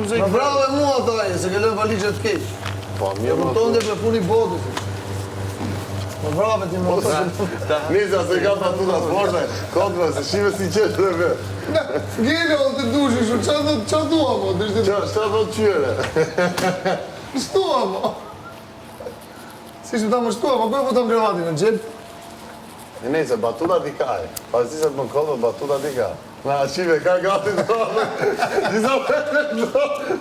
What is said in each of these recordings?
muzikë. Ma bravo e mua taj, se ke lënë valigjet të keq. Po, mirë më Tonë dhe për puni botës. Ma bravo ti më të. Nisa, se ka batuta sporte, kontra, se shive si qeshë dhe vë. Gjele, o të dushi shu, qa dua mo? Qa do të qyre? Shtua mo. Si që ta më shtua, ma kërë po të më gravatin në gjellë? E nej, se batuta ti ka e. Pas ti se të më kodë, batuta ti ka. Na, shive, ka gati të rame. Disa përre të rame.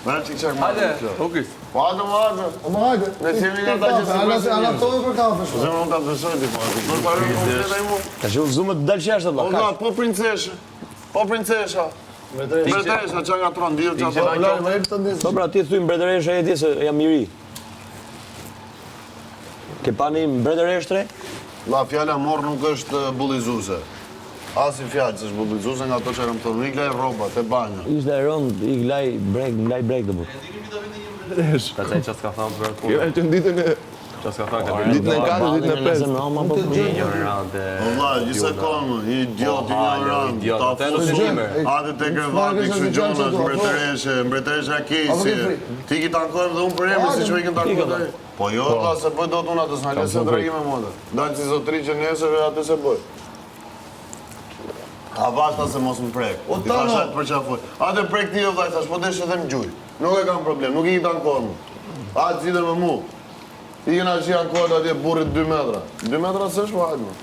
Mërë që qëk ma të qërë. Okis. Po hajde, më hajde. Ma hajde. Ne që jemi nga ta që se përse Ana tonë për kafe shumë. Zemë unë ta të besoj ti pati. Për parë në unë të mu. Ka që uzume të dalë qeshtë O, Allah. po princeshe. Po princesha. Mbretëresha që nga tronë, dirë që ato. Lari, ma jep të ndesë. Po pra, ti thuj mbretëresha e ti se jam miri. Ke pa një mbretëreshtre? La fjalla morë nuk është bullizuse. Asi fjallë që është bullizuse nga to që e rëmë tonë. Nuk laj roba, te banja. Ishte e rënd, i glaj brek të bukë. Ta qaj që s'ka thamë për Jo, punë. e që në ditën e... Që s'ka thamë ka Ditën e 4, ditën e 5. ignorante. O vllaj, gjithse konë, i idiot, ignorant, ta Te nuk e njime. Ate te krevati, kështu gjona, mbretëresha kesi. Ti ki tankojmë dhe unë për emri, si që i kënë tankojmë. Po jo, vlla, se bëj do t'una të s'na lesë të regime modë. Dalë si zotri që nesër, atë se bëj. A vashta se mos më prek. Ti fashajt për qafuj. Ate prek ti, vllaj, thash, po desh edhe më gjuj. Nuk e kam problem, nuk i tankojmë. Atë zide me mu. I këna që janë kohët atje burrit 2 metra. 2 metra s'është, po hajtë më.